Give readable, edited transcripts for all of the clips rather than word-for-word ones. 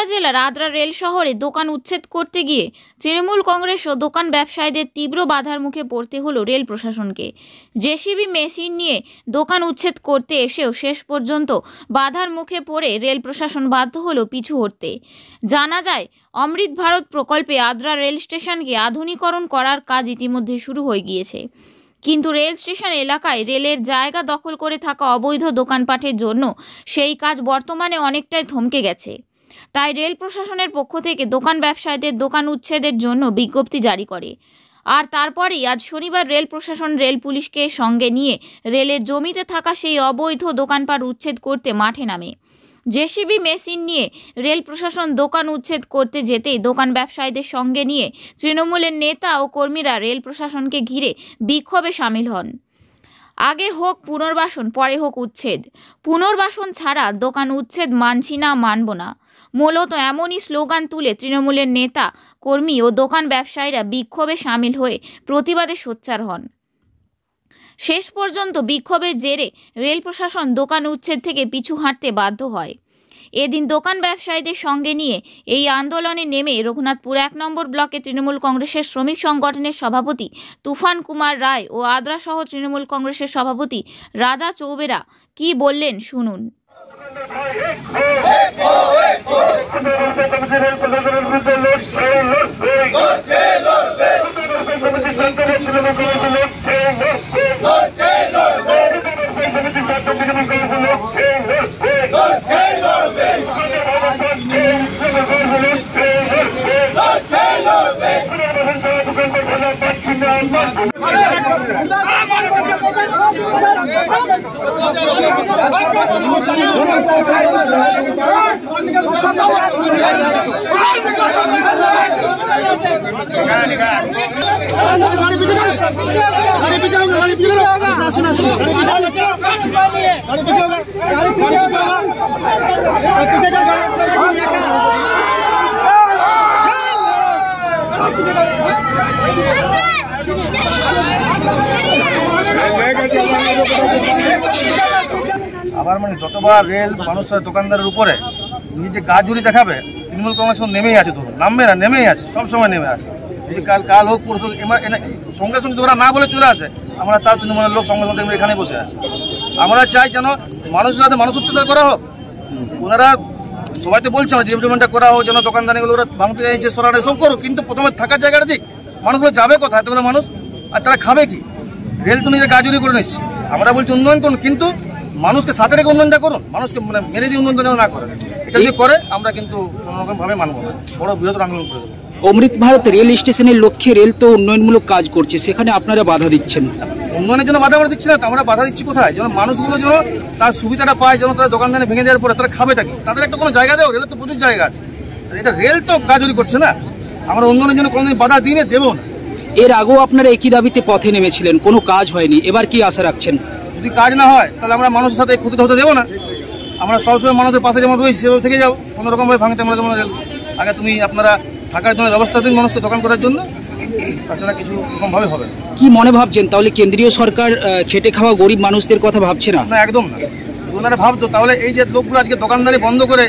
পুরুলিয়া জেলার আদ্রা রেল শহরে দোকান উচ্ছেদ করতে গিয়ে তৃণমূল কংগ্রেস ও দোকান ব্যবসায়ীদের তীব্র বাধার মুখে পড়তে হলো রেল প্রশাসনকে। জেসিবি মেশিন নিয়ে দোকান উচ্ছেদ করতে এসেও শেষ পর্যন্ত বাধার মুখে পড়ে রেল প্রশাসন বাধ্য হলো পিছু হটতে। জানা যায়, অমৃত ভারত প্রকল্পে আদ্রা রেল স্টেশনকে আধুনিকরণ করার কাজ ইতিমধ্যে শুরু হয়ে গিয়েছে, কিন্তু রেল স্টেশন এলাকায় রেলের জায়গা দখল করে থাকা অবৈধ দোকানপাটের জন্য সেই কাজ বর্তমানে অনেকটাই থমকে গেছে। তাই রেল প্রশাসনের পক্ষ থেকে দোকান ব্যবসায়ীদের দোকান উচ্ছেদের জন্য বিজ্ঞপ্তি জারি করে। আর তারপরেই আজ শনিবার রেল প্রশাসন রেল পুলিশকে সঙ্গে নিয়ে রেলের জমিতে থাকা সেই অবৈধ দোকানপাট উচ্ছেদ করতে মাঠে নামে। জেসিবি মেশিন নিয়ে রেল প্রশাসন দোকান উচ্ছেদ করতে যেতেই দোকান ব্যবসায়ীদের সঙ্গে নিয়ে তৃণমূলের নেতা ও কর্মীরা রেল প্রশাসনকে ঘিরে বিক্ষোভে সামিল হন। আগে হোক পুনর্বাসন, পরে হোক উচ্ছেদ, পুনর্বাসন ছাড়া দোকান উচ্ছেদ মানছি না, মানব না। মূলত এমনই স্লোগান তুলে তৃণমূলের নেতা কর্মী ও দোকান ব্যবসায়ীরা বিক্ষোভে সামিল হয়ে প্রতিবাদে সোচ্চার হন। শেষ পর্যন্ত বিক্ষোভের জেরে রেল প্রশাসন দোকান উচ্ছেদ থেকে পিছু হাঁটতে বাধ্য হয়। এদিন দোকান ব্যবসায়ীদের সঙ্গে নিয়ে এই আন্দোলনে নেমে রঘুনাথপুর 1 নম্বর ব্লকে তৃণমূল কংগ্রেসের শ্রমিক সংগঠনের সভাপতি তুফান কুমার রায় ও আদ্রা সহ তৃণমূল কংগ্রেসের সভাপতি রাজা চৌবেরা কি বললেন শুনুন। আবার মানে যতবার রেল মানুষের দোকানদারের উপরে নিজে গাজুরি দেখাবে, তৃণমূল কংগ্রেস নেমেই আছে, ধরুন নামবে না, নেমেই আছে, সবসময় নেমে আছে। এই যে কাল হোক পরশু সঙ্গে সঙ্গে ওরা না বলে চলে আসে, আমরা তার তৃণমূলের লোক সঙ্গে সঙ্গে এখানে বসে আছে। আমরা চাই যেন মানুষের সাথে মানুষ উত্তর করা হোক। ওনারা সবাই তো বলছে যে ডেভেলপমেন্টটা করা হোক, যেন দোকানদারিগুলো ওরা ভাঙতে চাইছে, সরানো সব করুক, কিন্তু প্রথমে থাকার জায়গাটা দিক। মানুষগুলো যাবে কোথায় এতগুলো মানুষ, আর তারা খাবে কি? রেল তো নিজে গাজুরি করে নিচ্ছে। আমরা বলছি উন্নয়ন করুন, কিন্তু মানুষকে সাথে রেখে উন্নয়নটা করুন, মানুষকে মানে মেরে দিয়ে উন্নয়ন না করে। এটা যদি করে আমরা কিন্তু কোনোরকমভাবে মানব না, বড় বৃহত্তর আন্দোলন করে দেবো। অমৃত ভারত রেল স্টেশনের লক্ষ্যে রেল তো উন্নয়নমূলক কাজ করছে, সেখানে আপনারা বাধা দিচ্ছেন। উন্নয়নের জন্য বাধা আমরা দিচ্ছি না, আমরা বাধা দিচ্ছি কোথায়? যেন মানুষগুলো যেন তার সুবিধাটা পায়, যেন তারা দোকানদারি ভেঙে দেওয়ার পরে তারা খাবেটা কি, তাদের একটা কোনো জায়গা দেও। রেলের তো প্রচুর জায়গা আছে, এটা রেল তো গাজুরি করছে না। আমরা উন্নয়নের জন্য কোনোদিন বাধা দিয়ে দেবো না। এর আগেও আপনারা একই দাবিতে পথে নেমেছিলেন, কোনো কাজ হয়নি, এবার কি আশা রাখছেন? যদি কাজ না হয় তাহলে আমরা মানুষের সাথে ক্ষতিত হতে দেবো না। আমরা সবসময় মানুষের পাশে যেমন রয়েছি সেভাবে থেকে যাও, কোনোরকমভাবে ভাঙতে আমরা যেমন রেল। আগে তুমি আপনারা থাকার জন্য ব্যবস্থা দিন মানুষকে দোকান করার জন্য, তাছাড়া কিছু রকমভাবে হবে না। কি মনে ভাবছেন তাহলে কেন্দ্রীয় সরকার খেটে খাওয়া গরিব মানুষদের কথা ভাবছে না? না, একদম না। ওনারা ভাবতো তাহলে এই যে লোকগুলো আজকে দোকানদারি বন্ধ করে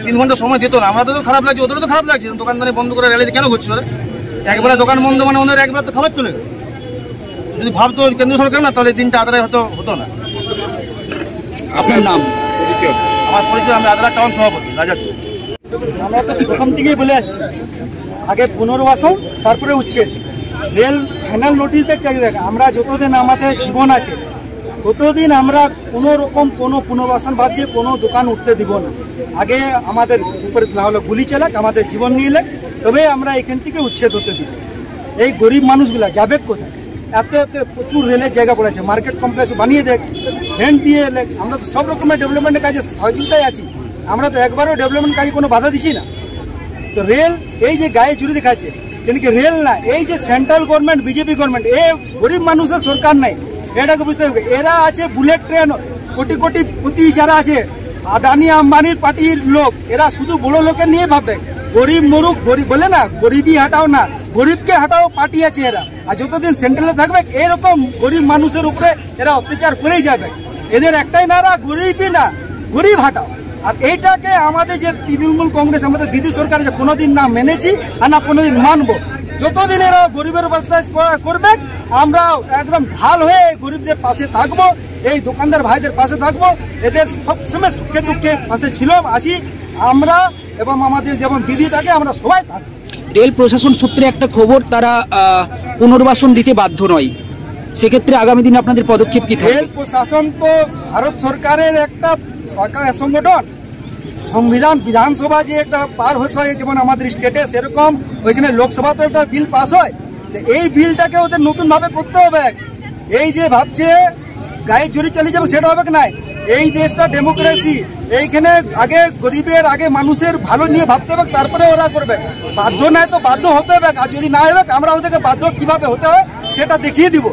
3 ঘন্টা সময় দিত না। আমাদের তো খারাপ লাগছে, ওদেরও তো খারাপ লাগছে। দোকানদারি বন্ধ করে রেলে কেন ঘুরছে ওরা? একবারে দোকান বন্ধ মানে ওদের একবার তো খাবার চলে গেল। যদি ভাবতো কেন্দ্রীয় সরকার না, তাহলে দিনটা আদায় হতো না। আপনার নাম? আমার পরিচয়, আমি আদ্রা টাউন সভাপতি রাজা চৌধুরী। আমরা তো প্রথম থেকেই বলে আসছি, আগে পুনর্বাসন তারপরে উচ্ছেদ। রেল ফাইনাল নোটিশ দেখছে, আমরা যতদিন আমাদের জীবন আছে ততদিন আমরা কোনো রকম কোনো পুনর্বাসন বাদ দিয়ে কোনো দোকান উঠতে দিব না। আগে আমাদের উপরে না হলে গুলি চালাক, আমাদের জীবন নিয়ে এলে, তবে আমরা এখান থেকে উচ্ছেদ হতে দিব। এই গরিব মানুষগুলা যাবে কোথায়? এত প্রচুর রেলের জায়গা পড়েছে, মার্কেট কমপ্লেক্স বানিয়ে দেখ, রেন্ট দিয়ে এলে। আমরা তো সব রকমের ডেভেলপমেন্টের কাজে সহযোগিতায় আছি, আমরা তো একবারও ডেভেলপমেন্ট কাজে কোনো বাধা দিছি না। তো রেল এই যে গায়ে জুড়ে দেখাচ্ছে, কিন্তু রেল না, এই যে সেন্ট্রাল গভর্নমেন্ট, বিজেপি গভর্নমেন্ট, এ গরিব মানুষের সরকার নাই, এটাকে বুঝতে হবে। এরা আছে বুলেট ট্রেন, কোটি কোটি প্রতি যারা আছে আদানি আম্বানির পার্টির লোক, এরা শুধু বড় লোকের নিয়ে ভাববে। গরিব মরুক, গরিব বলে না, গরিবই হাঁটাও না, গরিবকে হাঁটাও পার্টি আছে এরা। আর যতদিন সেন্ট্রালে থাকবে এরকম গরিব মানুষের উপরে এরা অত্যাচার করেই যাবে। এদের একটাই নারা, গরিবই না, গরিব হাঁটাও। আর এইটাকে আমাদের যে তৃণমূল কংগ্রেস আমাদের দিদি সরকার যে কোনোদিন না মেনেছি আর না কোনোদিন মানবো। যতদিন এরা গরিবের বাচ্চা করবে আমরা একদম ঢাল হয়ে গরিবদের পাশে থাকবো, এই দোকানদার ভাইদের পাশে থাকবো, এদের সবসময় সুখে দুঃখে পাশে ছিল আছি আমরা এবং আমাদের যেমন দিদি থাকে আমরা সবাই থাকবো। রেল প্রশাসন সূত্রে একটা খবর, তারা পুনর্বাসন দিতে বাধ্য নয়, সেক্ষেত্রে আগামী দিনে আপনাদের পদক্ষেপ কি থাকবে? রেল প্রশাসন তো ভারত সরকারের একটা সরকার সংগঠন, সংবিধান বিধানসভা যে একটা পার হয় যেমন আমাদের স্টেটে সেরকম ওইখানে লোকসভাতে একটা বিল পাস হয়। তো এই বিলটাকে ওদের নতুনভাবে করতে হবে। এই যে ভাবছে গায়ে জড়ি চালিয়ে যাবে সেটা হবে না। এই দেশটা ডেমোক্রেসি, এইখানে আগে গরিবের আগে মানুষের ভালো নিয়ে ভাবতে হবে, তারপরে ওরা করবে। বাধ্য নয় তো বাধ্য হতে হবে, আর যদি না হবে আমরা ওদেরকে বাধ্য কিভাবে হতে হয় সেটা দেখিয়ে দিব।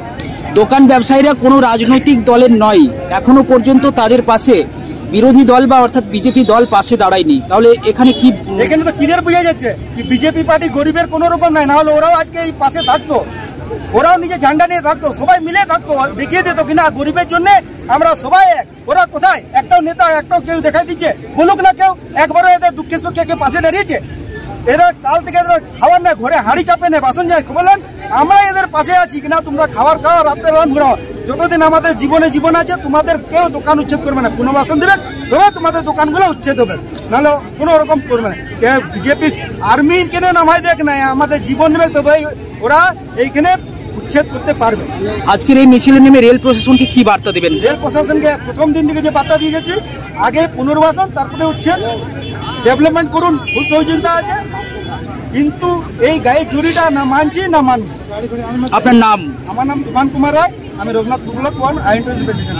দোকান ব্যবসায়ীরা কোনো রাজনৈতিক দলের নয়, এখনো পর্যন্ত তাদের পাশে বিরোধী দল বা অর্থাৎ বিজেপি দল পাশে দাঁড়ায়নি, তাহলে এখানে কি? এখানে তো ক্লিয়ার বোঝা যাচ্ছে কি বিজেপি পার্টি গরিবের কোনো রকম নাই, না হলে ওরাও আজকে এই পাশে থাকতো, ওরাও নিজে ঝান্ডা নিয়ে থাকতো, সবাই মিলে থাকতো, দেখিয়ে দিত কিনা গরিবের জন্য আমরা সবাই এক। ওরা কোথায়? একটাও নেতা একটাও কেউ দেখাই দিচ্ছে, বলুক না কেউ একবারও এদের দুঃখের সুখে কেউ পাশে দাঁড়িয়েছে? এরা কাল থেকে এদের খাওয়ার না, ঘরে হাঁড়ি চাপে নেই, বাসন যায়, বলেন আমরা এদের পাশে আছি কিনা, তোমরা খাবার খাওয়া, রাত্রে রান ঘুরাও, যতদিন আমাদের জীবন আছে তোমাদের কেউ দোকান উচ্ছেদ করবে না, পুনর্বাসন দেবে তবে তোমাদের দোকানগুলো উচ্ছেদ হবে, নাহলে কোনো রকম করবে না। বিজেপি আর্মি কেন নামাই দেখ না, আমাদের জীবন নেবে তবে ওরা এইখানে উচ্ছেদ করতে পারবে। আজকের এই মিছিলে নেমে রেল প্রশাসনকে কি বার্তা দেবেন? রেল প্রশাসনকে প্রথম দিন থেকে যে বার্তা দিয়ে যাচ্ছে, আগে পুনর্বাসন তারপরে উচ্ছেদ, ডেভেলপমেন্ট করুন, ফুল সহযোগিতা আছে, কিন্তু এই গায়ে জুরিটা না মানছি না মানব। আপনার নাম? আমার নাম তুফান কুমার রায়, আমি রঘুনাথ ব্লক 1 আইএনটিএস প্রেসিডেন্ট।